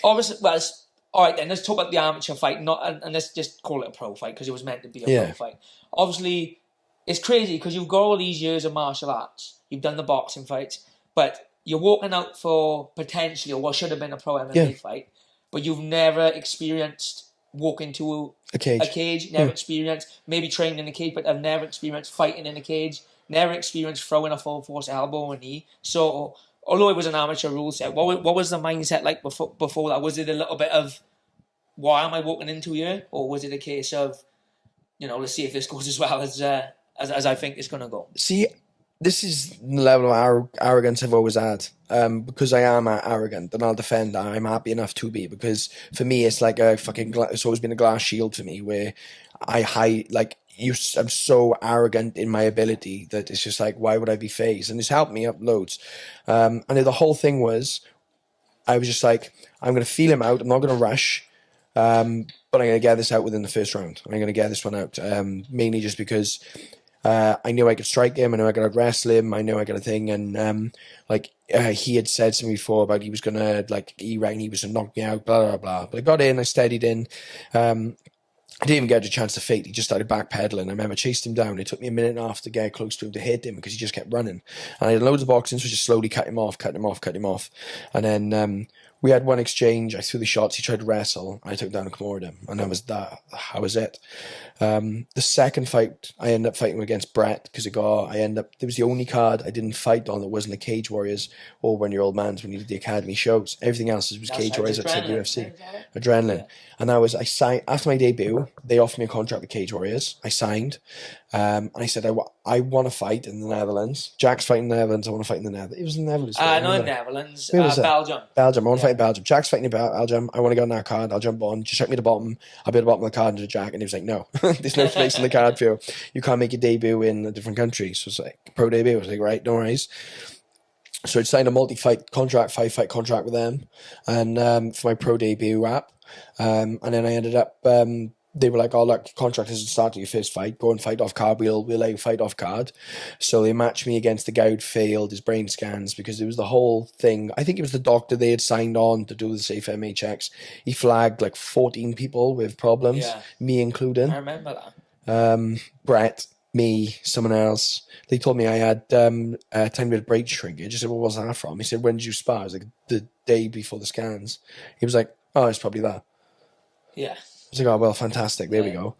obviously, well, all right then, let's talk about the amateur fight, and let's just call it a pro fight because it was meant to be a pro fight. Obviously, it's crazy because you've got all these years of martial arts. You've done the boxing fights, but you're walking out for potentially, or what should have been a pro MMA fight, but you've never experienced walking to a cage, never experienced, maybe training in a cage, but I've never experienced fighting in a cage, never experienced throwing a full force elbow or knee. So, although it was an amateur rule set, what was the mindset like before that? Was it a little bit of, why am I walking into here? Or was it a case of, let's see if this goes as well as I think it's going to go? See, this is the level of arrogance I've always had. Because I am arrogant, and I'll defend that. I'm happy enough to be, because for me, it's like it's always been a glass shield for me, where I'm so arrogant in my ability that it's just like, why would I be phased? And it's helped me up loads. And the whole thing was, I was just like, I'm going to feel him out. I'm not going to rush. But I'm going to get this out within the first round. I'm going to get this one out. Mainly just because I knew I could strike him. I knew I could wrestle him. I knew I got a thing. And he had said to me before about he was going to, he reckoned he was going to knock me out, blah, blah, blah. But I got in, I steadied in. I didn't even get a chance to fake. He just started backpedaling. I remember chased him down. It took me a minute and a half to get close to him to hit him because he just kept running. And I had loads of boxing, so just slowly cut him off. And then we had one exchange. I threw the shots. He tried to wrestle. I took down and Kimura him. And that was that. That was it. The second fight, I ended up fighting against Brett because it was the only card I didn't fight on that wasn't a Cage Warriors or When You're Old Man's when you did the Academy shows. Everything else was Cage Warriors outside UFC. Adrenaline. Yeah. And I signed, after my debut, they offered me a contract with Cage Warriors. I signed. And I said, I want to fight in the Netherlands. Jack's fighting in the Netherlands. I want to fight in the Netherlands. It was in the Netherlands. No, in the Netherlands. Belgium. Belgium. I want to fight in Belgium. Jack's fighting in Belgium. I want to go on that card. I'll jump on. Just check me at the bottom. I'll be at the bottom of the card into Jack. And he was like, no, there's no place in the card for you. You can't make your debut in a different country. So it's like, pro debut. I was like, right, no worries. So I signed a multi-fight contract, 5-fight contract with them, and for my pro debut app. And then I ended up, they were like, oh, look, contract isn't starting your first fight. Go and fight off card. We'll let you fight off card. So they matched me against the guy who'd failed his brain scans because it was the whole thing. I think it was the doctor they had signed on to do the safe MA checks. He flagged 14 people with problems, me including. I remember that. Brett, me, someone else. They told me I had time brain shrinkage. I said, well, what's that from? He said, when did you spar? I was like, the day before the scans. He was like, oh, it's probably that. Yeah. I was like, oh, well, fantastic. There we go.